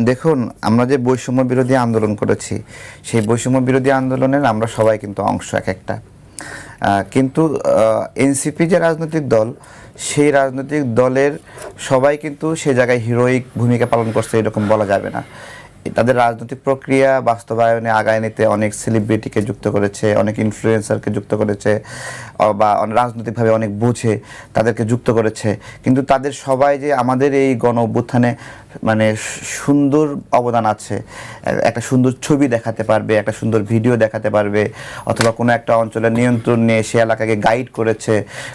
দেখুন আমরা যে বৈষম্য বিরোধী আন্দোলন করেছি, সেই বৈষম্য বিরোধী আন্দোলনের আমরা সবাই কিন্তু অংশ এক একটা। কিন্তু এনসিপি যে রাজনৈতিক দল, সেই রাজনৈতিক দলের সবাই কিন্তু সে জায়গায় হিরোইক ভূমিকা পালন করছে এরকম বলা যাবে না। তাদের রাজনৈতিক প্রক্রিয়া বাস্তবায়নে আগায় নিতে অনেক সেলিব্রিটিকে যুক্ত করেছে, অনেক ইনফ্লুয়েন্সারকে যুক্ত করেছে, বা রাজনৈতিকভাবে অনেক বুঝে তাদেরকে যুক্ত করেছে। কিন্তু তাদের সবাই যে আমাদের এই গণ অভ্যুত্থানে মানে সুন্দর অবদান আছে, একটা সুন্দর ছবি দেখাতে পারবে, একটা সুন্দর ভিডিও দেখাতে পারবে, অথবা কোনো একটা অঞ্চলের নিয়ন্ত্রণ নিয়ে সে এলাকাকে গাইড করেছে,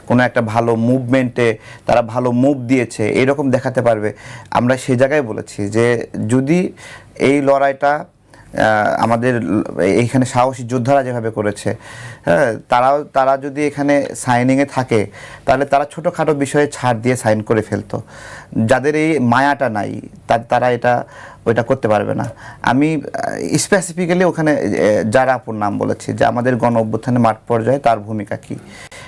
কোনো একটা ভালো মুভমেন্টে তারা ভালো মুভ দিয়েছে, এরকম দেখাতে পারবে। আমরা সেই জায়গায় বলেছি যে যদি এই লড়াইটা আমাদের এইখানে সাহসী যোদ্ধারা যেভাবে করেছে, হ্যাঁ, তারা যদি এখানে সাইনিংয়ে থাকে তাহলে তারা ছোটোখাটো বিষয়ে ছাড় দিয়ে সাইন করে ফেলতো। যাদের এই মায়াটা নাই তারা ওইটা করতে পারবে না। আমি স্পেসিফিক্যালি ওখানে যারা আপুর নাম বলেছি যে আমাদের গণ অভ্যুত্থানে মাঠ পর্যায়ে তার ভূমিকা কী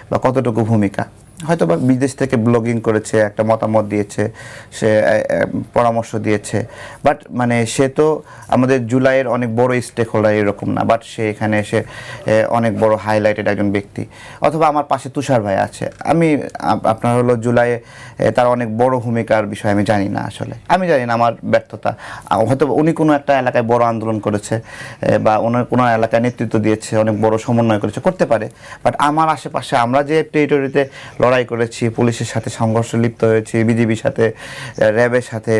বা কতটুকু ভূমিকা, হয়তো বা বিদেশ থেকে ব্লগিং করেছে, একটা মতামত দিয়েছে, সে পরামর্শ দিয়েছে, বাট মানে সে তো আমাদের জুলাইয়ের অনেক বড় স্টেক হোল্ডার এরকম না, বাট সে এখানে এসে অনেক বড় হাইলাইটেড একজন ব্যক্তি। অথবা আমার পাশে তুষার ভাই আছে, আমি আপনার হলো জুলাইয়ে তার অনেক বড় ভূমিকার বিষয়ে আমি জানি না, আসলে আমি জানি না, আমার ব্যর্থতা। হয়তো উনি কোনো একটা এলাকায় বড় আন্দোলন করেছে বা ওনার কোনো এলাকায় নেতৃত্ব দিয়েছে, অনেক বড় সমন্বয় করেছে, করতে পারে। বাট আমার আশেপাশে আমরা যে টেরিটরিতে লড়াই করেছি, পুলিশের সাথে সংঘর্ষে লিপ্ত হয়েছি, বিজিবির সাথে, র্যাবের সাথে,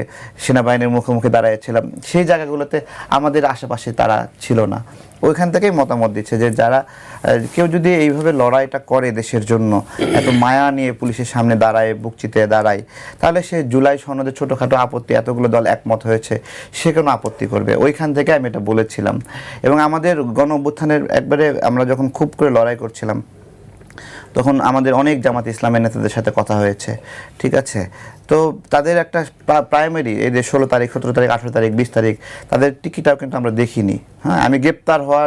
সেনাবাহিনীর মুখোমুখি দাঁড়াইছিলাম, সেই জায়গাগুলোতে আমাদের আশেপাশে তারা ছিল না। ওইখান থেকেই মতামত দিচ্ছে যে যারা কেউ যদি এইভাবে লড়াইটা করে দেশের জন্য, এত মায়া নিয়ে পুলিশের সামনে দাঁড়ায়, বুক চিতে দাঁড়ায়, তাহলে সে জুলাই সনদে ছোটোখাটো আপত্তি, এতগুলো দল একমত হয়েছে, সে কোনো আপত্তি করবে। ওইখান থেকে আমি এটা বলেছিলাম। এবং আমাদের গণ অভ্যুত্থানের একবারে আমরা যখন খুব করে লড়াই করছিলাম, তখন আমাদের অনেক জামাত ইসলামের নেতাদের সাথে কথা হয়েছে, ঠিক আছে? তো তাদের একটা প্রাইমারি এই যে 16 তারিখ, 17 তারিখ, 18 তারিখ, 20 তারিখ তাদের টিকিটাও কিন্তু আমরা দেখিনি। হ্যাঁ, আমি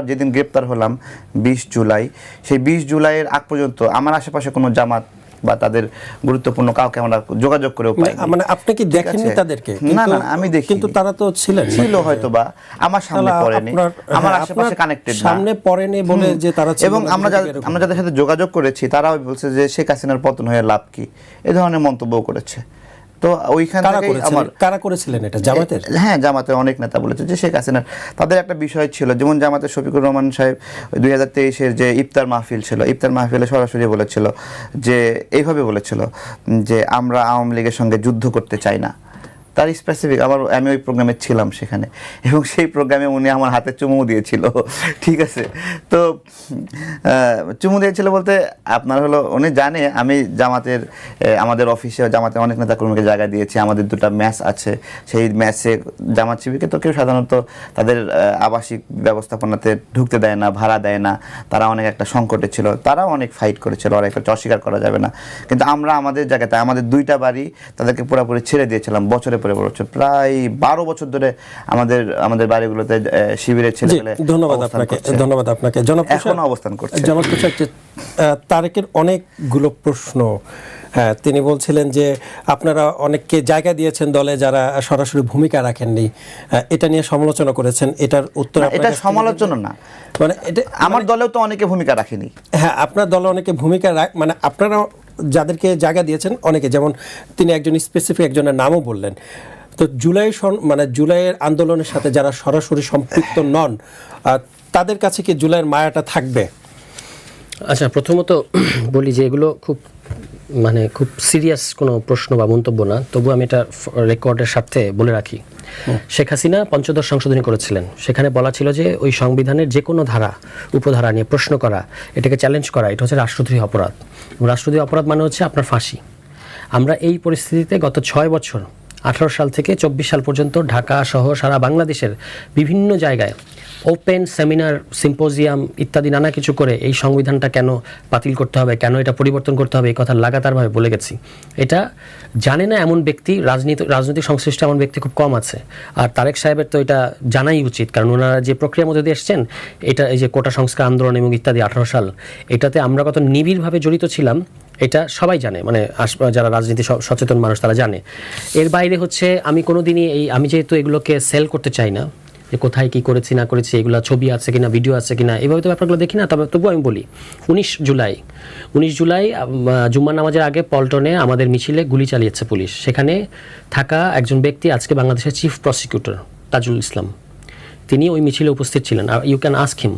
যেদিন গ্রেপ্তার হলাম 20 জুলাই, সেই 20 জুলাইয়ের আগ পর্যন্ত আমার আশেপাশে কোনো জামাত বা তাদের গুরুত্বপূর্ণ কাউকে আমরা যোগাযোগ করেও পাই। মানে আপনি কি দেখেননি তাদেরকে? না, আমি দেখি, কিন্তু তারা তো ছিল হয়তো বা আমার সামনে পড়েনি, আমার আশেপাশে কানেক্টেড না, সামনে পড়েনি বলে যে তারা ছিল। এবং আমরা যাদের সাথে যোগাযোগ করেছি তারাও বলছে যে শেখ হাসিনার পতন হয়ে লাভ কি, এই ধরনের মন্তব্য করেছে। তো ওইখান থেকে কারা করেছিলেন এটা? জামাতের? হ্যাঁ, জামাতের অনেক নেতা বলেছে যে শেখ হাসিনার তাদের একটা বিষয় ছিল। যেমন জামাতের শফিকুর রহমান সাহেব 2023-এর যে ইফতার মাহফিল ছিল, ইফতার মাহফিলে সরাসরি বলেছিল যে এইভাবে বলেছিল যে আমরা আওয়ামী লীগের সঙ্গে যুদ্ধ করতে চাই না। তার স্পেসিফিক আমি ওই প্রোগ্রামে ছিলাম সেখানে, এবং সেই প্রোগ্রামে উনি আমার হাতে চুমু দিয়েছিল, ঠিক আছে? তো চুমু দিয়েছিল বলতে আপনার হলো উনি জানে আমি জামাতের আমাদের অফিসে জামাতের অনেক নেতাকর্মীকে জায়গা দিয়েছি, আমাদের 2টা ম্যাচ আছে, সেই ম্যাচে জামাত শিবিরকে তো কেউ সাধারণত তাদের আবাসিক ব্যবস্থাপনাতে ঢুকতে দেয় না, ভাড়া দেয় না, তারা অনেক একটা সংকটে ছিল, তারাও অনেক ফাইট করেছিল, লড়াই করেছে, অস্বীকার করা যাবে না। কিন্তু আমরা আমাদের জায়গাতে আমাদের 2টা বাড়ি তাদেরকে পুরোপুরি ছেড়ে দিয়েছিলাম, বছরে পরে বছর, প্রায় 12 বছর ধরে আমাদের বাড়িগুলোতে শিবিরের ছেলেপেলে। ধন্যবাদ আপনাকে। এখনো অবস্থান করছে। তারেকের অনেকগুলো প্রশ্ন, হ্যাঁ, তিনি বলছিলেন যে আপনারা অনেককে জায়গা দিয়েছেন দলে যারা সরাসরি ভূমিকা রাখেননি, এটা নিয়ে সমালোচনা করেছেন। এটার উত্তর? এটা সমালোচনা না, মানে এটা আমার দলেও তো অনেকে ভূমিকা রাখেনি। হ্যাঁ, আপনার দলে অনেকে ভূমিকা মানে আপনারা যাদেরকে জায়গা দিয়েছেন অনেকে, যেমন তিনি একজন স্পেসিফিক একজনের নামও বললেন। তো জুলাইয়ের আন্দোলনের সাথে যারা সরাসরি সম্পৃক্ত নন, তাদের কাছে কি জুলাইয়ের মায়াটা থাকবে? আচ্ছা, প্রথমত বলি যে এগুলো খুব সিরিয়াস কোনো প্রশ্ন বা মন্তব্য না, তবু আমি এটা রেকর্ডের স্বার্থে বলে রাখি। শেখ হাসিনা পঞ্চদশ সংশোধনী করেছিলেন, সেখানে বলা ছিল যে ওই সংবিধানের যে কোনো ধারা উপধারা নিয়ে প্রশ্ন করা, এটাকে চ্যালেঞ্জ করা, এটা হচ্ছে রাষ্ট্রদ্রোহী অপরাধ। রাষ্ট্রদ্রোহী অপরাধ মানে হচ্ছে আপনার ফাঁসি। আমরা এই পরিস্থিতিতে গত 6 বছর 18 সাল থেকে 24 সাল পর্যন্ত ঢাকা সহ সারা বাংলাদেশের বিভিন্ন জায়গায় ওপেন সেমিনার, সিম্পোজিয়াম ইত্যাদি নানা কিছু করে এই সংবিধানটা কেন বাতিল করতে হবে, কেন এটা পরিবর্তন করতে হবে, এই কথা লাগাতারভাবে বলে গেছি। এটা জানে না এমন ব্যক্তি, রাজনৈতিক সংশ্লিষ্ট এমন ব্যক্তি খুব কম আছে। আর তারেক সাহেবের তো এটা জানাই উচিত, কারণ ওনারা যে প্রক্রিয়ার মধ্যে দিয়ে এসছেন, এটা এই যে কোটা সংস্কার আন্দোলন এবং ইত্যাদি 18 সাল, এটাতে আমরা কত নিবিড়ভাবে জড়িত ছিলাম এটা সবাই জানে, মানে যারা রাজনীতি সচেতন মানুষ তারা জানে। এর বাইরে হচ্ছে আমি কোনোদিনই আমি যেহেতু এগুলোকে সেল করতে চাই না, যে কোথায় কি করেছি না করেছি, এগুলো ছবি আছে কিনা, ভিডিও আছে কিনা, এভাবে তো ব্যাপারগুলো দেখি না। তবু আমি বলি 19 জুলাই জুম্মার নামাজের আগে পল্টনে আমাদের মিছিলে গুলি চালিয়েছে পুলিশ। সেখানে থাকা একজন ব্যক্তি আজকে বাংলাদেশের চিফ প্রসিকিউটর তাজুল ইসলাম, তিনি ওই মিছিলে উপস্থিত ছিলেন। You can ask him.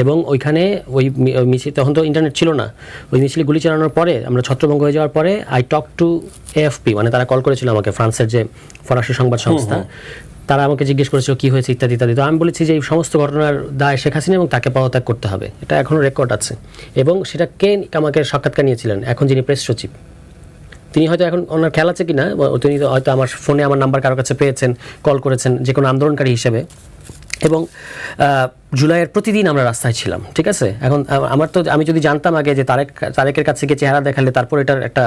এবং ওইখানে ওই মিছিল, তখন তো ইন্টারনেট ছিল না, ওই মিছিলে গুলি চালানোর পরে আমরা ছত্রভঙ্গ হয়ে যাওয়ার পরে আই টক টু AFP, মানে তারা কল করেছিল আমাকে, ফ্রান্সের যে ফরাসি সংবাদ সংস্থা, তারা আমাকে জিজ্ঞেস করেছিল কী হয়েছে ইত্যাদি ইত্যাদি। তো আমি বলেছি যে এই সমস্ত ঘটনার দায় শেখ হাসিনা এবং তাকে পদত্যাগ করতে হবে, এটা এখনও রেকর্ড আছে। এবং সেটা কে আমাকে সাক্ষাৎকার নিয়েছিলেন, এখন যিনি প্রেস সচিব, তিনি হয়তো এখন ওনার খেয়াল আছে কিনা, তিনি হয়তো আমার ফোনে আমার নাম্বার কারোর কাছে পেয়েছেন, কল করেছেন যে কোনো আন্দোলনকারী হিসেবে। এবং জুলাইয়ের প্রতিদিন আমরা রাস্তায় ছিলাম, ঠিক আছে। এখন আমি যদি জানতাম আগে যে তারেকের কাছে গিয়ে চেহারা দেখালে তারপর এটার একটা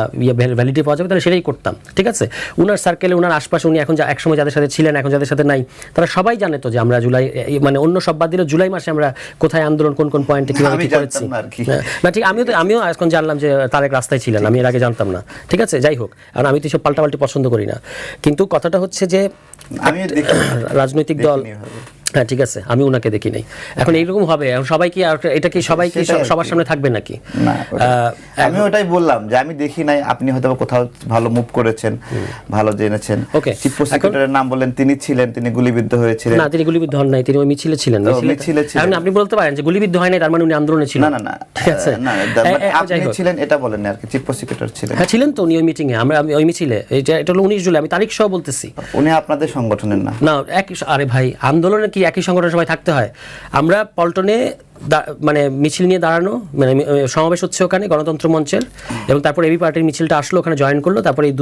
ভ্যালিডিটি পাওয়া যাবে, তাহলে সেটাই করতাম, ঠিক আছে। উনার সার্কেলে, উনার আশপাশে উনি এখন একসময় যাদের সাথে ছিলেন, এখন যাদের সাথে নাই, তারা সবাই জানে তো যে আমরা জুলাই, মানে অন্য সব বাদ দিলে জুলাই মাসে আমরা কোথায় আন্দোলন, কোন পয়েন্টে কীভাবে কী করেছি না, ঠিক। আমিও এখন জানলাম যে তারেক রাস্তায় ছিলেন, আমি এর আগে জানতাম না, ঠিক আছে। যাই হোক, কারণ আমি তো সব পাল্টাপাল্টি পছন্দ করি না। কিন্তু কথাটা হচ্ছে যে রাজনৈতিক দল, হ্যাঁ ঠিক আছে, আমি ওনাকে দেখি নাই। এখন এইরকম হবে, এখন সবাই কি এটা কি সবাই কি সবার সামনে থাকবে নাকি? আমি ওটাই বললাম যে আমি দেখি নাই, আপনি হয়তো কোথাও ভালো মুভ করেছেন, ভালো জেনেছেন। ওকে, চিফ প্রসিকিউটরের নাম বলেন, তিনি ছিলেন, তিনি গুলিবিদ্ধ হয়েছিলেন। না, তিনি গুলিবিদ্ধ হন নাই, তিনি ওই মিছিলে ছিলেন। এখন আপনি বলতে পারেন যে গুলিবিদ্ধ হয় নাই, তার মানে উনি আন্দোলনে ছিলেন। না, ঠিক আছে, না আপনি ছিলেন এটা বলেন না আর কি, চিফ প্রসিকিউটর ছিলেন। হ্যাঁ ছিলেন তো উনি ওই মিটিং এ, আমরা ওই মিছিলে, এটা হলো 19 জুলাই, আমি তারিখ সহ বলতেছি। উনি আপনাদের সংগঠনের না? না, আরে ভাই, আন্দোলনে কি একই সংগঠনের সবাই থাকতে হয়? আমরা পল্টনে মানে মিছিল নিয়ে দাঁড়ানো, মানে সমাবেশ হচ্ছে ওখানে গণতন্ত্র মঞ্চের, এবং তারপর এবি পার্টির মিছিলটা আসলো, ওখানে জয়েন করলো, তারপরে এই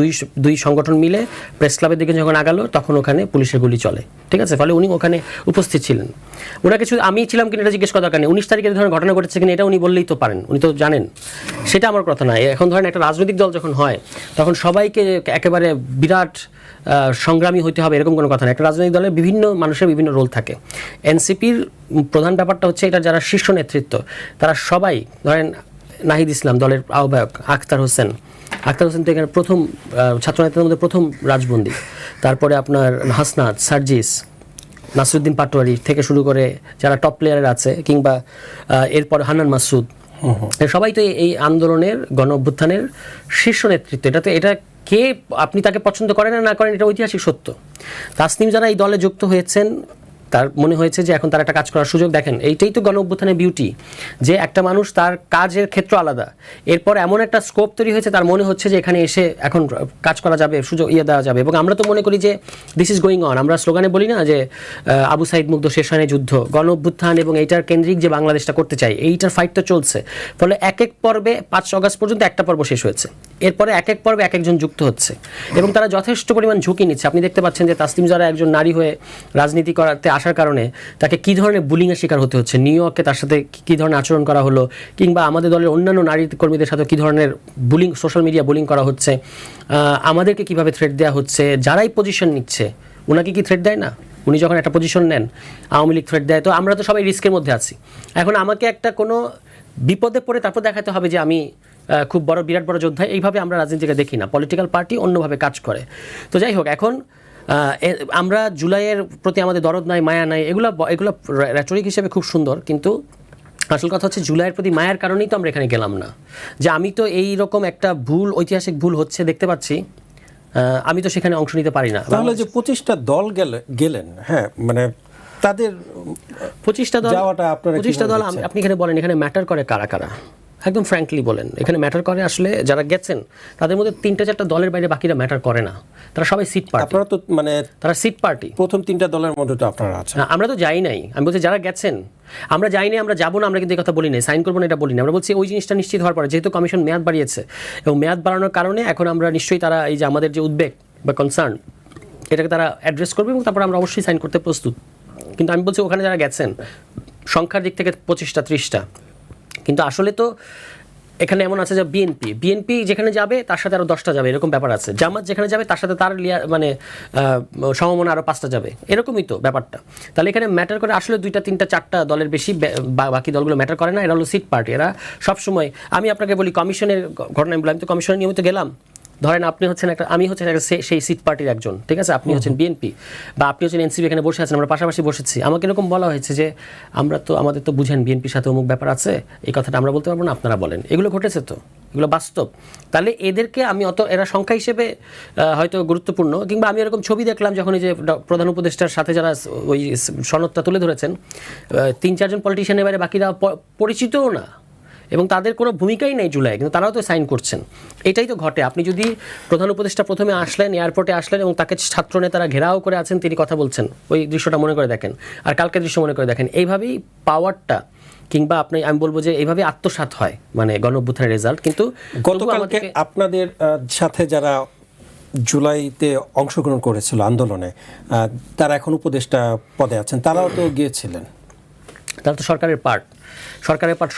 দুই সংগঠন মিলে প্রেস ক্লাবের দিকে যখন আগালো তখন ওখানে পুলিশের গুলি চলে, ঠিক আছে। ফলে উনি ওখানে উপস্থিত ছিলেন। ওনার কিছু আমি ছিলাম কিনা এটা জিজ্ঞেস করার দরকার নেই। 19 তারিখে এই ধরনের ঘটনা ঘটেছে কিনা এটা উনি বললেই তো পারেন, উনি তো জানেন, সেটা আমার কথা না। এখন ধরেন একটা রাজনৈতিক দল যখন হয় তখন সবাইকে একেবারে বিরাট সংগ্রামী হইতে হবে এরকম কোনো কথা না। একটা রাজনৈতিক দলের বিভিন্ন মানুষের বিভিন্ন রোল থাকে। এনসিপির প্রধান ব্যাপারটা হচ্ছে এটা যারা শীর্ষ নেতৃত্ব তারা সবাই, ধরেন নাহিদ ইসলাম দলের আহ্বায়ক, আখতার হোসেন তো এখানে প্রথম ছাত্রনেতাদের মধ্যে প্রথম রাজবন্দী, তারপরে আপনার হাসনাত, সার্জিস, নাসিরুদ্দিন পাটোয়ারি থেকে শুরু করে যারা টপ প্লেয়ারের আছে, কিংবা এরপর হান্নান মাসুদ, সবাই তো এই আন্দোলনের গণ অভ্যুত্থানের শীর্ষ নেতৃত্ব। এটা কে আপনি তাকে পছন্দ করেন না করেন এটা ঐতিহাসিক সত্য। তাসনিম যারা এই দলে যুক্ত হয়েছেন তার মনে হয়েছে যে এখন তার একটা কাজ করার সুযোগ। দেখেন, এইটাই তো গণ অভ্যুত্থানের বিউটি, যে একটা মানুষ তার কাজের ক্ষেত্র আলাদা, এরপর এমন একটা স্কোপ তৈরি হয়েছে তার মনে হচ্ছে যে এখানে এসে এখন কাজ করা যাবে, সুযোগ দেওয়া যাবে। এবং আমরা তো মনে করি যে দিস ইজ গোয়িং অন। আমরা স্লোগানে বলি না যে আবু সাইদ মুগ্ধ শেষ হয়নি যুদ্ধ, গণ অভ্যুত্থান এবং এইটার কেন্দ্রিক যে বাংলাদেশটা করতে চাই, এইটার ফাইট তো চলছে। ফলে এক পর্বে 5 অগস্ট পর্যন্ত একটা পর্ব শেষ হয়েছে, এরপরে এক পর্বে একজন যুক্ত হচ্ছে এবং তারা যথেষ্ট পরিমাণ ঝুঁকি নিচ্ছে। আপনি দেখতে পাচ্ছেন যে তাসলিম যারা একজন নারী হয়ে রাজনীতি করতে আসার কারণে তাকে কী ধরনের বুলিংয়ের শিকার হতে হচ্ছে, নিউ ইয়র্কে তার সাথে কী ধরনের আচরণ করা হলো, কিংবা আমাদের দলের অন্যান্য নারী কর্মীদের সাথে কী ধরনের বুলিং, সোশ্যাল মিডিয়া বুলিং করা হচ্ছে, আমাদেরকে কীভাবে থ্রেট দেওয়া হচ্ছে। যারাই পজিশন নিচ্ছে ওনাকে কি থ্রেট দেয় না? উনি যখন একটা পজিশন নেন, আওয়ামী লীগ থ্রেট দেয়, তো আমরা তো সবাই রিস্কের মধ্যে আছি। এখন আমাকে একটা কোনো বিপদে পড়ে তারপর দেখাতে হবে যে আমি খুব বিরাট বড় যোদ্ধা, এইভাবে আমরা রাজনীতিকে দেখি না। পলিটিক্যাল পার্টি অন্যভাবে কাজ করে। তো যাই হোক, এখন আমরা জুলাইয়ের প্রতি আমাদের দরদ নাই, মায়া নাই, এগুলো রেটরিক হিসেবে খুব সুন্দর, কিন্তু আসল কথা হচ্ছে জুলাইয়ের প্রতি মায়ার কারণেই তো আমরা এখানে গেলাম না। যে আমি তো এই রকম একটা ঐতিহাসিক ভুল হচ্ছে দেখতে পাচ্ছি, আমি তো সেখানে অংশ নিতে পারি না। তাহলে যে 25টা দল গেলেন, হ্যাঁ, মানে তাদের 25টা দল আপনি এখানে বলেন, এখানে ম্যাটার করে কারা কারা? একদম ফ্র্যাঙ্কলি বলেন, এখানে ম্যাটার করে আসলে যারা গেছেন তাদের মধ্যে 3-4টা দলের বাইরে বাকিরা ম্যাটার করে না। তারা সবাই সিট পার্টি। আপনারা তো মানে তারা সিট পার্টি, প্রথম 3টা দলের মধ্যে তো আপনারা আছেন। আমরা তো যাই নাই, আমি বলছি যারা গেছেন। আমরা যাই নাই, আমরা যাবো না, আমরা কিন্তু এই কথা বলি নাই, সাইন করবো না এটা বলি না। আমরা বলছি ওই জিনিসটা নিশ্চিত হওয়ার পরে, যেহেতু কমিশন মেয়াদ বাড়িয়েছে এবং মেয়াদ বাড়ানোর কারণে এখন আমরা নিশ্চয়ই তারা এই যে আমাদের যে উদ্বেগ বা কনসার্ন, এটাকে তারা অ্যাড্রেস করবে এবং তারপর আমরা অবশ্যই সাইন করতে প্রস্তুত। কিন্তু আমি বলছি ওখানে যারা গেছেন সংখ্যার দিক থেকে 25টা 30টা, কিন্তু আসলে তো এখানে এমন আছে যে বিএনপি যেখানে যাবে তার সাথে আরো 10টা যাবে, এরকম ব্যাপার আছে। জামাত যেখানে যাবে তার সাথে তার মানে সমমনা আরো 5টা যাবে, এরকমই তো ব্যাপারটা। তাহলে এখানে ম্যাটার করে আসলে 2টা 3টা 4টা দলের বেশি, বাকি দলগুলো ম্যাটার করে না। এরা হলো সিট পার্টি, এরা সবসময়, আমি আপনাকে বলি কমিশনের ঘটনা বললাম, আমি তো কমিশনের নিয়মিত গেলাম। ধরেন আপনি হচ্ছেন একটা, আমি হচ্ছেন একটা সেই সিট পার্টির একজন, ঠিক আছে, আপনি হচ্ছেন বিএনপি বা আপনি হচ্ছেন এনসিপি, এখানে বসে আছেন, আমরা পাশাপাশি বসেছি। আমাকে এরকম বলা হয়েছে যে আমাদের তো বুঝেন বিএনপির সাথে অমুক ব্যাপার আছে, এই কথাটা আমরা বলতে পারবো না, আপনারা বলেন। এগুলো ঘটেছে তো, এগুলো বাস্তব। তাহলে এদেরকে আমি এরা সংখ্যা হিসেবে হয়তো গুরুত্বপূর্ণ, কিংবা আমি এরকম ছবি দেখলাম যখন এই যে প্রধান উপদেষ্টার সাথে যারা ওই সনদটা তুলে ধরেছেন, 3-4 জন পলিটিশিয়ানের বাইরে বাকিরা পরিচিতও না, এবং তাদের কোনো ভূমিকাই নেই জুলাই, কিন্তু তারাও তো সাইন করছেন। এটাই তো ঘটে। আপনি যদি প্রধান উপদেষ্টা প্রথমে আসলেন, এয়ারপোর্টে আসলেন এবং তাকে ছাত্র নেতারা ঘেরাও করে আছেন, তিনি কথা বলছেন, ওই দৃশ্যটা মনে করে দেখেন, আর কালকের দৃশ্য মনে করে দেখেন, এইভাবেই পাওয়ারটা, কিংবা আমি বলবো যে এইভাবে আত্মসাৎ হয় মানে গণঅভ্যুত্থানের রেজাল্ট। কিন্তু গতকালকে আপনাদের সাথে যারা জুলাইতে অংশগ্রহণ করেছিল আন্দোলনে, তারা এখন উপদেষ্টা পদে আছেন, তারাও তো গিয়েছিলেন। তারা তো সরকারের পার্ট,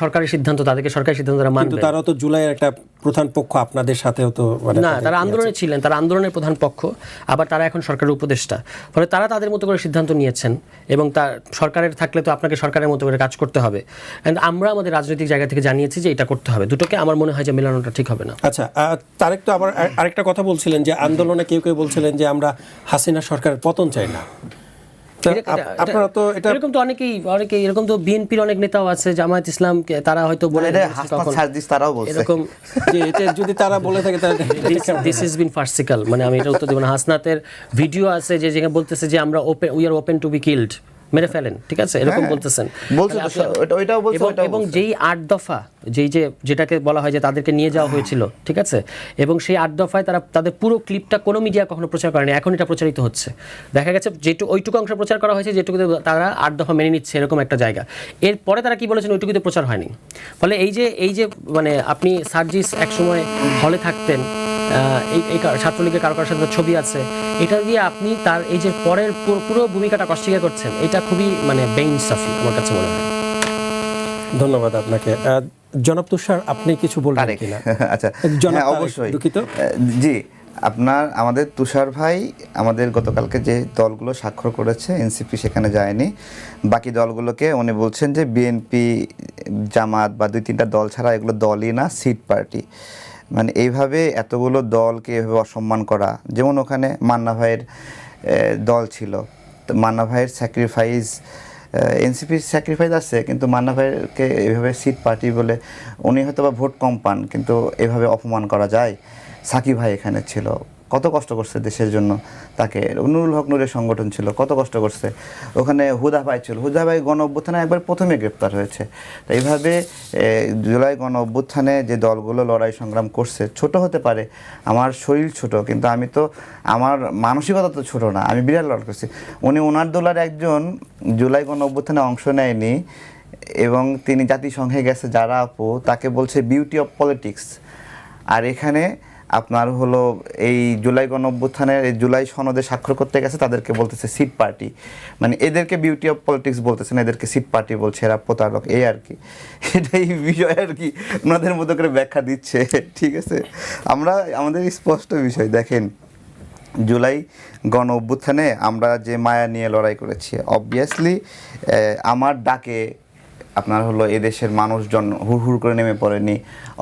সরকারি সিদ্ধান্ত, তাদেরকে সরকারি সিদ্ধান্ত তারা মানবে। কিন্তু তারাও তো জুলাইয়ের একটা প্রধান পক্ষ, আপনাদের সাথেও তো না, তারা আন্দোলনে ছিলেন, তারা আন্দোলনের প্রধান পক্ষ, আবার তারা এখন সরকারের উপদেষ্টা। ফলে তারা তাদের মতো করে সিদ্ধান্ত নিয়েছেন, এবং তার সরকারের থাকলে তো আপনাকে সরকারের মতো করে কাজ করতে হবে। অ্যান্ড আমরা আমাদের রাজনৈতিক জায়গা থেকে জানিয়েছি যে এটা করতে হবে। দুটোকে আমার মনে হয় যে মেলানোটা ঠিক হবে না। আচ্ছা, তারেক তো আবার আরেকটা কথা বলছিলেন যে আন্দোলনে কেউ বলছিলেন যে আমরা হাসিনা সরকারের পতন চাই না। আপনারা তো এটা এরকম তো অনেকেই এরকম তো বিএনপির অনেক নেতাও আছে, জামায়াত ইসলাম, তারা হয়তো বলে তারাও বলছে এরকম যে এটা যদি তারা বলে থাকে তাহলে দিস ইজ বিন ফার্সিক্যাল, মানে আমি এটা উত্তর দেব না। হাসনাতের ভিডিও আছে যে যেখানে বলতেছে যে আমরা we are open to be killed, মেরে ফেলেন, ঠিক আছে, এরকম বলতেছেন। এবং যেই 8 দফা, যেটাকে বলা হয় যে তাদেরকে নিয়ে যাওয়া হয়েছিল, ঠিক আছে, এবং সেই 8 দফায় তারা তাদের পুরো ক্লিপটা কোনো মিডিয়া কখনো প্রচার করেনি, এখন এটা প্রচারিত হচ্ছে। দেখা গেছে ওইটুকু অংশ প্রচার করা হয়েছে যেটুকুতে তারা 8 দফা মেনে নিচ্ছে, এরকম একটা জায়গা। এরপরে তারা কি বলেছেন ওইটুকুতে প্রচার হয়নি। ফলে এই যে মানে আপনি সার্জিস একসময় হলে থাকতেন, এই ছাত্রলীগের কারো সাথে ছবি আছে, এটা দিয়ে আপনি তার এই যে পরের পুরো ভূমিকাটা অস্বীকার করছেন, এটা খুবই মানে বেইনসাফি আমার কাছে মনে হয়। ধন্যবাদ আপনাকে। জনাব তুষার, আপনি কিছু বলবেন কিনা? আচ্ছা, অবশ্যই। জি, আমাদের তুষার ভাই আমাদের গতকালকে যে দলগুলো স্বাক্ষর করেছে, এনসিপি সেখানে যায়নি, বাকি দলগুলোকে উনি বলছেন যে বিএনপি, জামাত বা 2-3টা দল ছাড়া এগুলো দলই না, সিট পার্টি। মানে এইভাবে এতগুলো দলকে এভাবে অসম্মান করা, যেমন ওখানে মান্না ভাইয়ের দল ছিল, তো মান্না ভাইয়ের স্যাক্রিফাইস, এনসিপির স্যাক্রিফাইস আছে, কিন্তু মান্না ভাইকে এভাবে সিট পার্টি বলে, উনি হয়তো বা ভোট কম পান, কিন্তু এভাবে অপমান করা যায়? সাকিব ভাই এখানে ছিল, কত কষ্ট করছে দেশের জন্য, তাকে নুরুল হক নূরের সংগঠন ছিল, কত কষ্ট করছে। ওখানে হুদা ভাই ছিল, হুদা ভাই গণ অভ্যুত্থানে একবার প্রথমে গ্রেপ্তার হয়েছে। তো এইভাবে জুলাই গণ অভ্যুত্থানে যে দলগুলো লড়াই সংগ্রাম করছে, ছোট হতে পারে, আমার শরীর ছোট, কিন্তু আমি তো, আমার মানসিকতা তো ছোট না, আমি বিরাট লড়াই করছি। ওনার দলের একজন জুলাই গণ অভ্যুত্থানে অংশ নেয়নি, এবং তিনি জাতিসংঘে গেছে, যারা আপু তাকে বলছে বিউটি অফ পলিটিক্স। আর এখানে আপনার হলো এই জুলাই গণঅভ্যুত্থানের এই জুলাই সনদে স্বাক্ষর করতে গেছে, তাদেরকে বলতেছে সিট পার্টি। মানে এদেরকে বিউটি অফ পলিটিক্স বলতেছে না, এদেরকে সিট পার্টি বলছে, এরা প্রতারক, এই আর কি। এটাই বিষয় আর কি, ওনাদের মতো করে ব্যাখ্যা দিচ্ছে, ঠিক আছে। আমাদের স্পষ্ট বিষয় দেখেন, জুলাই গণ অভ্যুত্থানে আমরা যে মায়া নিয়ে লড়াই করেছি, অবভিয়াসলি আমার ডাকে আপনার হলো এদেশের মানুষজন হুড় করে নেমে পড়েনি,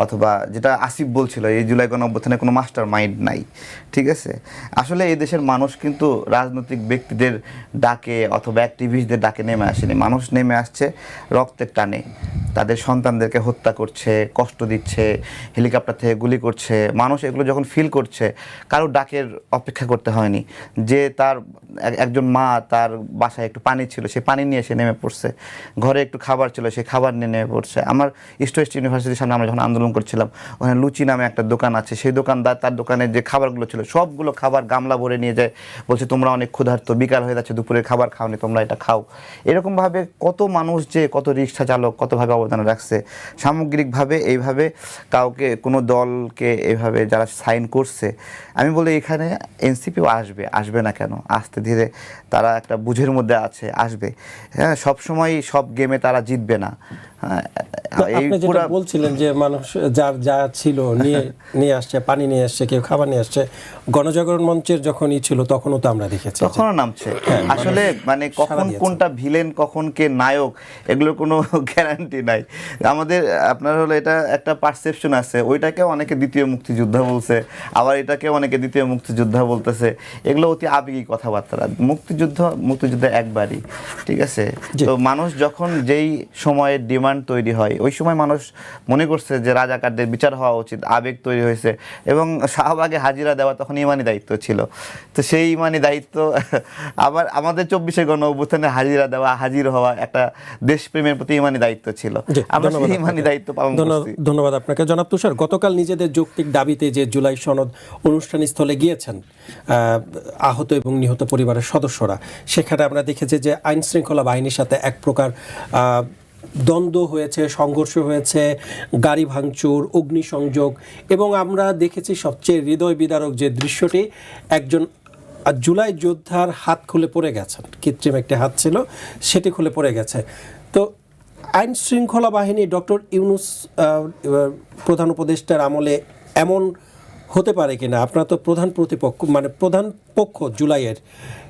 অথবা যেটা আসিফ বলছিল, এই জুলাই গণ অভ্যুত্থানে কোনো মাস্টার মাইন্ড নাই, ঠিক আছে। আসলে এই দেশের মানুষ কিন্তু রাজনৈতিক ব্যক্তিদের ডাকে অথবা অ্যাক্টিভিস্টদের ডাকে নেমে আসেনি, মানুষ নেমে আসছে রক্তের টানে, তাদের সন্তানদেরকে হত্যা করছে, কষ্ট দিচ্ছে, হেলিকপ্টার থেকে গুলি করছে, মানুষ এগুলো যখন ফিল করছে, কারো ডাকের অপেক্ষা করতে হয়নি। যে তার একজন মা, তার বাসায় একটু পানি ছিল, সে পানি নিয়ে এসে নেমে পড়ছে, ঘরে একটু খাবার ছিল, সেই খাবার নিয়ে নেমে পড়ছে। আমার ইস্ট ওয়েস্ট ইউনিভার্সিটির সামনে আমরা যখন আন্দোলন করছিলাম, ওখানে লুচি নামে একটা দোকান আছে, সেই দোকানদার তার দোকানে যে খাবারগুলো ছিল সবগুলো খাবার গামলা ভরে নিয়ে যায়, বলছে তোমরা অনেক ক্ষুধার্ত, বিকাল হয়ে যাচ্ছে, দুপুরের খাবার খাওনি, তোমরা এটা খাও। এরকমভাবে কত মানুষ, যে কত রিক্সা চালক কতভাবে অবদান রাখছে। সামগ্রিকভাবে এইভাবে কাউকে, কোনো দলকে এইভাবে যারা সাইন করছে, আমি বলি এখানে এনসিপিও আসবে না কেন? আস্তে ধীরে তারা একটা বুঝের মধ্যে আছে, আসবে। হ্যাঁ, সবসময় সব গেমে তারা জিতবে না, হ্যাঁ, এই আপনি যেটা পুরা বলছিলেন যে মানুষ যার যা ছিল নিয়ে আসছে, পানি নিয়ে আসছে, কেউ খাবার নিয়ে আসছে, গণজাগরণ মঞ্চের যখনই ছিল তখনও তো আমরা দেখেছি যে- তখনও নামছে। আসলে মানে কখন দিয়েছে। কোনটা ভিলেন কখন কে নায়ক এগুলোর কোনো গ্যারান্টি নাই। আমাদের আপনার হলো এটা একটা পারসেপশন আছে, ওইটাকে অনেকে দ্বিতীয় মুক্তিযোদ্ধা বলছে, আবার এটাকে অনেকে দ্বিতীয় মুক্তিযোদ্ধা বলতেছে। এগুলো অতি আবেগী কথাবার্তা। মুক্তিযুদ্ধ একবারই, ঠিক আছে। জি। তো মানুষ যখন যেই সময়ের ডিমান্ড তৈরি হয় ওই সময় মানুষ মনে করছে যে রাজাকারদের বিচার হওয়া উচিত, আবেগ তৈরি হয়েছে এবং শাহবাগে হাজিরা দেওয়া তখন ইমানি দায়িত্ব ছিল। তো সেই ইমানি দায়িত্ব আবার আমাদের 24শে গণ অভ্যুত্থানে হাজিরা দেওয়া, হাজির হওয়া একটা দেশপ্রেমের প্রতি ইমানি দায়িত্ব ছিল। জি, আমরা ধন্যবাদ সেই ইমানি আপনাকে। দায়িত্ব পালন করছি। ধন্যবাদ আপনাকে জনাব তুষার। গতকাল নিজেদের যৌক্তিক দাবিতে যে জুলাই সনদ অনুষ্ঠান স্থলে গিয়েছেন আহত এবং নিহত পরিবারের সদস্যরা, সেখানে আমরা দেখেছি যে আইন শৃঙ্খলা বাহিনীর সাথে এক প্রকার দ্বন্দ্ব হয়েছে, সংঘর্ষ হয়েছে, গাড়ি ভাঙচুর, অগ্নিসংযোগ, এবং আমরা দেখেছি সবচেয়ে হৃদয় বিদারক যে দৃশ্যটি, একজন জুলাই যোদ্ধার হাত খুলে পড়ে গেছেন, কৃত্রিম একটি হাত ছিল সেটি খুলে পড়ে গেছে। তো আইন শৃঙ্খলা বাহিনী ডক্টর ইউনূস প্রধান উপদেষ্টার আমলে এমন হতে পারে কিনা? আপনারা তো প্রধান প্রতিপক্ষ, মানে প্রধান পক্ষ জুলাইয়ের,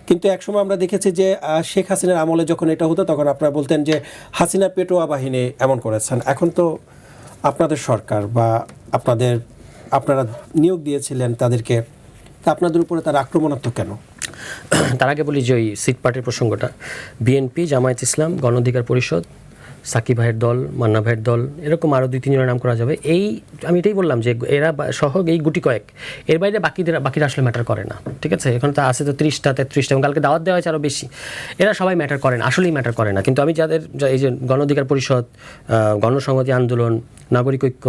কিন্তু একসময় আমরা দেখেছি যে শেখ হাসিনার আমলে যখন এটা হতো তখন আপনারা বলতেন যে হাসিনা পেটোয়া বাহিনী এমন করেছেন। এখন তো আপনাদের সরকার বা আপনারা নিয়োগ দিয়েছিলেন তাদেরকে, তা আপনাদের উপরে তার আক্রমণাত্মক কেন? তার আগে বলি যে ওই সিট পার্টির প্রসঙ্গটা, বিএনপি, জামায়াত ইসলাম, গণ অধিকার পরিষদ, সাকিব ভাইয়ের দল, মান্না ভাইয়ের দল, এরকম আরও 2-3 জনের নাম করা যাবে। এই আমি এটাই বললাম যে এরা সহ এই গুটি কয়েক, এর বাইরে বাকিরা আসলে ম্যাটার করে না, ঠিক আছে। এখন তো আছে তো 30টা 33টা, এবং কালকে দাওয়াত দেওয়া হয়েছে আরও বেশি। এরা সবাই ম্যাটার করে না, আসলেই ম্যাটার করে না। কিন্তু আমি এই যে গণ অধিকার পরিষদ, গণসংহতি আন্দোলন, নাগরিক ঐক্য,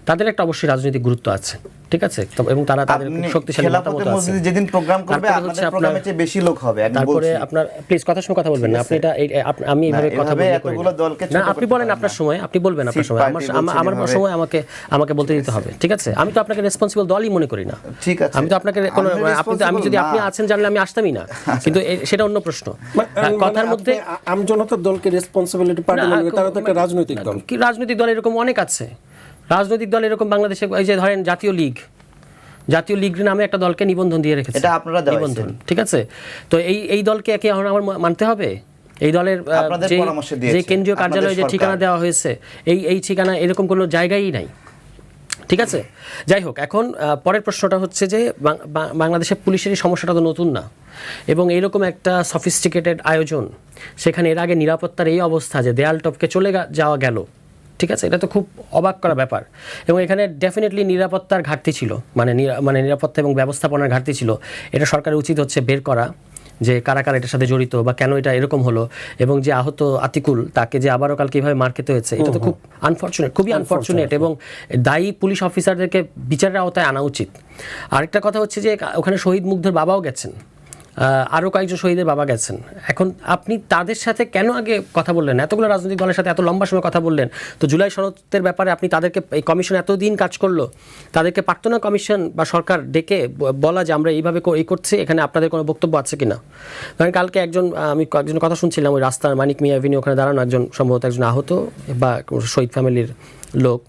তাদের একটা অবশ্যই রাজনৈতিক গুরুত্ব আছে, ঠিক আছে, এবং তাদের খুব শক্তিশালী মতামত আছে। যেদিন প্রোগ্রাম করবে আপনাদের প্রোগ্রামে চেয়ে বেশি লোক হবে। তারপরে আপনার প্লিজ কথার সময় কথা বলবেন না, আপনি এটা আমি এইভাবে কথা বলতে করি না। আপনি বলেন আপনার সময়, আপনি বলবেন আপনার সময়, আমার সময় আমাকে বলতে দিতে হবে, ঠিক আছে। আমি তো আপনাকে রেসপন্সিবল দলই মনে করি না, ঠিক আছে। আমি তো আপনাকে কোনো আমি যদি আপনি আছেন জানলে আমি আসতামই না, কিন্তু সেটা অন্য প্রশ্ন। কথার মধ্যে আমজনতার দলকে রেসপন্সিবিলিটি পার্টি মনে করে, তারা তো একটা রাজনৈতিক দল। কি রাজনৈতিক দল এরকম অনেক আছে, রাজনৈতিক দল এরকম বাংলাদেশে, এই যে ধরেন জাতীয় লীগ নামে একটা দলকে নিবন্ধন দিয়ে রেখেছে, এটা আপনারা দেওয়া নিবন্ধন, ঠিক আছে। তো এই দলকে একে আমার মানতে হবে? এই দলের যে কেন্দ্রীয় কার্যালয়ে যে ঠিকানা দেওয়া হয়েছে, এই ঠিকানা এরকম কোনো জায়গায় নাই, ঠিক আছে। যাই হোক, এখন পরের প্রশ্নটা হচ্ছে যে বাংলাদেশের পুলিশের এই সমস্যাটা তো নতুন না, এবং এইরকম একটা সফিস্টিকেটেড আয়োজন, সেখানে এর আগে নিরাপত্তার এই অবস্থা যে দেয়াল টপকে চলে যাওয়া গেল, ঠিক আছে, এটা তো খুব অবাক করা ব্যাপার। এবং এখানে ডেফিনেটলি নিরাপত্তার ঘাটতি ছিল, মানে নিরাপত্তা এবং ব্যবস্থাপনার ঘাটতি ছিল। এটা সরকারের উচিত হচ্ছে বের করা যে কারা এটার সাথে জড়িত বা কেন এটা এরকম হলো, এবং যে আহত আতিকুল, তাকে যে আবারও কালকে এইভাবে মার খেতে হয়েছে, এটা তো খুব আনফর্চুনেট, খুবই আনফর্চুনেট, এবং দায়ী পুলিশ অফিসারদেরকে বিচারের আওতায় আনা উচিত। আরেকটা কথা হচ্ছে যে ওখানে শহীদ মুগ্ধর বাবাও গেছেন, আরও কয়েকজন শহীদের বাবা গেছেন। এখন আপনি তাদের সাথে কেন আগে কথা বললেন? এতগুলো রাজনৈতিক দলের সাথে এত লম্বা সময় কথা বললেন, তো জুলাই সনদের ব্যাপারে আপনি তাদেরকে, এই কমিশন এতদিন কাজ করলো, তাদেরকে পারতো না কমিশন বা সরকার ডেকে বলা যে আমরা এইভাবে করছি, এখানে আপনাদের কোনো বক্তব্য আছে কিনা? কারণ কালকে আমি কয়েকজনের কথা শুনছিলাম, ওই রাস্তার মানিক মিয়া এভিনিউ ওখানে দাঁড়ানো সম্ভবত একজন আহত বা শহীদ ফ্যামিলির লোক,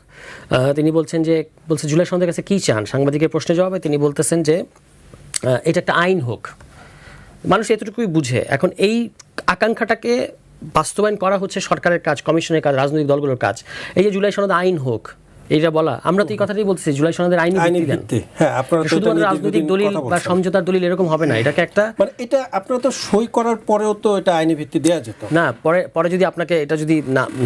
তিনি বলছে জুলাই সনদের কাছে কী চান? সাংবাদিকের প্রশ্নের জবাবে তিনি বলতেছেন যে এটা একটা আইন হোক। মানুষ এতটুকুই বুঝে। এখন এই আকাঙ্ক্ষাটাকে বাস্তবায়ন করা হচ্ছে সরকারের কাজ, কমিশনের কাজ, রাজনৈতিক দলগুলোর কাজ। এই যে জুলাই সনদ আইন হোক, এইটা বলা, আমরা তো এই কথাটাই বলতেছি, জুলাই সনদের আইনি ভিত্তি। হ্যাঁ, আপনারা শুধুমাত্র রাজনৈতিক দলিল বা সমঝোতার দলিল এরকম হবে না, এটাকে একটা, মানে এটা আপনারা তো সই করার পরেও তো এটা আইনি ভিত্তি দেওয়া যেত না। পরে যদি আপনাকে এটা যদি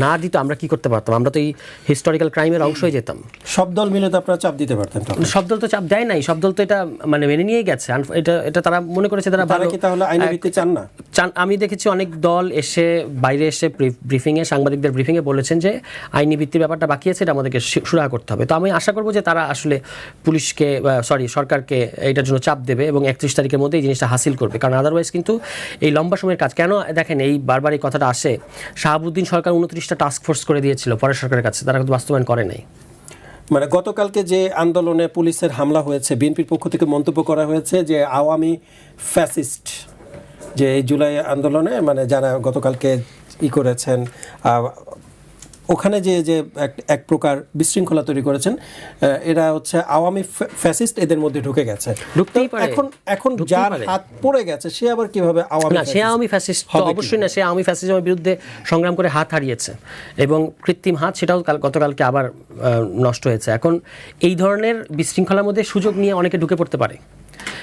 না দিত, আমরা কি করতে পারতাম? আমরা তো এই হিস্টোরিক্যাল ক্রাইমের অংশ হয়ে যেতাম। সব দল মিলে তো আপনারা চাপ দিতে পারতেন। সব দল তো চাপ দেয় নাই, সব দল তো এটা মেনে নিয়েই গেছে। এটা তারা মনে করেছে তারা ভালো। কি তাহলে আইনি ভিত্তি চান না? আমি দেখেছি অনেক দল বাইরে এসে ব্রিফিংয়ে, সাংবাদিকদের ব্রিফিংয়ে বলেছেন যে আইনি ভিত্তির ব্যাপারটা বাকি আছে, এটা আমাদেরকে সুরাহা করতে হবে। তো আমি আশা করবো যে তারা আসলে সরকারকে এটার জন্য চাপ দেবে এবং 31 তারিখের মধ্যে এই জিনিসটা হাসিল করবে। কারণ আদারওয়াইজ কিন্তু এই লম্বা সময়ের কাজ কেন, দেখেন এই বারবার এই কথাটা আসে, শাহাবুদ্দিন সরকার 29টা টাস্ক ফোর্স করে দিয়েছিল পরের সরকারের কাছে, তারা কিন্তু বাস্তবায়ন করে নাই। মানে গতকালকে যে আন্দোলনে পুলিশের হামলা হয়েছে, বিএনপির পক্ষ থেকে মন্তব্য করা হয়েছে যে আওয়ামী ফ্যাসিস্ট, যে এই জুলাই আন্দোলনে মানে যারা গতকালকে করেছেন ওখানে যে এক প্রকার বিশৃঙ্খলা তৈরি করেছেন, এরা হচ্ছে আওয়ামী ফ্যাসিস্ট এদের মধ্যে ঢুকে গেছে। ঢুকতেই পারে। এখন যার হাত পড়ে গেছে সে আবার কিভাবে না, সে আওয়ামী ফ্যাসিস্ট তো অবশ্যই না, সে আওয়ামী ফ্যাসিজমের বিরুদ্ধে সংগ্রাম করে হাত হারিয়েছে এবং কৃত্রিম হাত সেটাও গতকালকে আবার নষ্ট হয়েছে। এখন এই ধরনের বিশৃঙ্খলার মধ্যে সুযোগ নিয়ে অনেকে ঢুকে পড়তে পারে,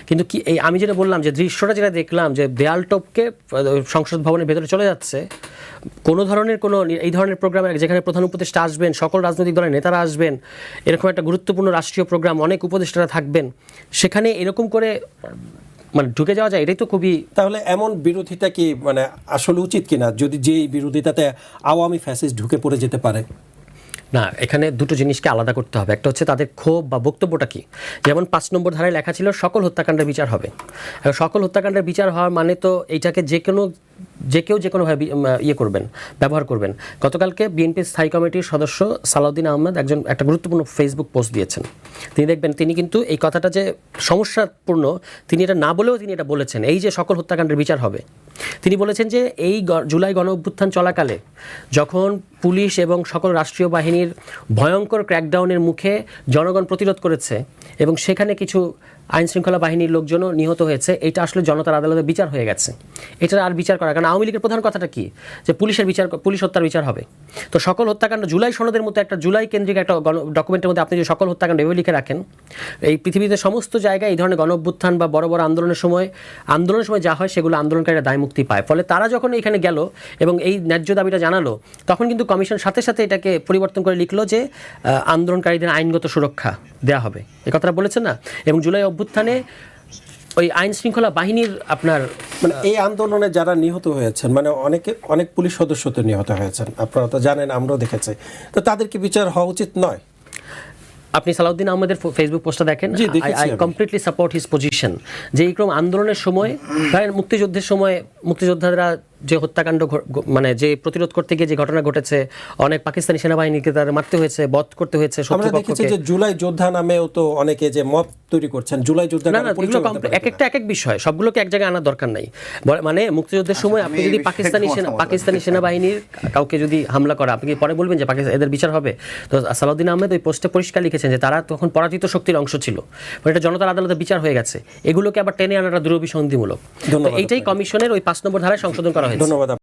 কিন্তু কি এই আমি যেটা বললাম যে দৃশ্যটা যেটা দেখলাম যে দেয়াল টপকে সংসদ ভবনের ভেতরে চলে যাচ্ছে, কোনো ধরনের কোনো এই ধরনের প্রোগ্রামে যেখানে প্রধান উপদেষ্টা আসবেন, সকল রাজনৈতিক দলের নেতারা আসবেন, এরকম একটা গুরুত্বপূর্ণ রাষ্ট্রীয় প্রোগ্রাম, অনেক উপদেষ্টারা থাকবেন, সেখানে এরকম করে মানে ঢুকে যাওয়া যায়, এটাই তো খুবই। তাহলে এমন বিরোধিতা কি মানে আসলে উচিত কিনা, যদি যেই বিরোধিতাতে আওয়ামী ফ্যাসিস্ট ঢুকে পড়ে যেতে পারে? না, এখানে দুটো জিনিসকে আলাদা করতে হবে। একটা হচ্ছে তাদের ক্ষোভ বা বক্তব্যটা কি। যেমন 5 নম্বর ধারায় লেখা ছিল সকল হত্যাকাণ্ডের বিচার হবে। আর সকল হত্যাকাণ্ডের বিচার হওয়ার মানে তো এইটাকে যে কেউ যে কোনোভাবে করবেন, ব্যবহার করবেন। গতকালকে বিএনপির স্থায়ী কমিটির সদস্য সালাউদ্দিন আহমেদ একটা গুরুত্বপূর্ণ ফেসবুক পোস্ট দিয়েছেন। তিনি দেখবেন তিনি কিন্তু এই কথাটা যে সমস্যাপূর্ণ, তিনি এটা না বলেও তিনি এটা বলেছেন, এই যে সকল হত্যাকাণ্ডের বিচার হবে। তিনি বলেছেন যে এই জুলাই গণ অভ্যুত্থান চলাকালে যখন পুলিশ এবং সকল রাষ্ট্রীয় বাহিনীর ভয়ঙ্কর ক্র্যাকডাউনের মুখে জনগণ প্রতিরোধ করেছে এবং সেখানে কিছু আইন শৃঙ্খলা বাহিনীর লোকজনও নিহত হয়েছে, এটা আসলে জনতার আদালতে বিচার হয়ে গেছে, এটার আর বিচার করা। কারণ আওয়ামী লীগের প্রধান কথাটা কি, যে পুলিশ হত্যার বিচার হবে। তো সকল হত্যাকাণ্ড জুলাই সনদের মতো একটা জুলাই কেন্দ্রিক একটা ডকুমেন্টের মধ্যে আপনি যে সকল হত্যাকাণ্ড এভাবে লিখে রাখেন, এই পৃথিবীতে সমস্ত জায়গায় এই ধরনের গণ অভ্যুত্থান বা বড় বড় আন্দোলনের সময় যা হয় সেগুলো আন্দোলনকারীরা দায় মুক্তি পায়। ফলে তারা যখন এখানে গেল এবং এই ন্যায্য দাবিটা জানালো, তখন কিন্তু কমিশন সাথে সাথে এটাকে পরিবর্তন করে লিখলো যে আন্দোলনকারীদের আইনগত সুরক্ষা দেওয়া হবে, এ কথাটা বলেছেন না। এবং জুলাই অভ্যুত্থানে ওই আইন শৃঙ্খলা বাহিনীর আপনার মানে এই আন্দোলনে যারা নিহত হয়েছেন, মানে অনেক পুলিশ সদস্য তো নিহত হয়েছেন, আপনারা তো জানেন, আমরাও দেখেছি, তো তাদের কি বিচার হওয়া উচিত নয়? আপনি সালাউদ্দিন আহমেদের ফেসবুক পোস্টটা দেখেন, I completely support his position, যে এই আন্দোলনের সময় মুক্তিযুদ্ধের সময় মুক্তিযোদ্ধারা যে হত্যাকাণ্ড মানে যে প্রতিরোধ করতে গিয়ে যে ঘটনা ঘটেছে, অনেক পাকিস্তানি সেনাবাহিনীকে তাদের মারতে হয়েছে, বধ করতে হয়েছে। আমরা দেখেছি যে জুলাই যোদ্ধা নামেও তো অনেকে যে মব তৈরি করছেন, জুলাই যোদ্ধা না, এক এক বিষয়, সবগুলোকে এক জায়গায় আনার দরকার নাই। মানে মুক্তিযুদ্ধের সময় আপনি যদি পাকিস্তানি সেনাবাহিনীর কাউকে যদি হামলা করা, আপনি কি পরে বলবেন যে এদের বিচার হবে? তো সালাউদ্দিন আহমেদ ওই পোস্টে পরিষ্কার লিখেছেন যে তারা তখন পরাজিত শক্তির অংশ ছিল, এটা জনতার আদালতে বিচার হয়ে গেছে, এগুলোকে আবার টেনে আনাটা দুরভিসন্ধিমূলক। এইটাই কমিশনের ওই 5 নম্বর ধারায় সংশোধন করা হয়েছে। ধন্যবাদ।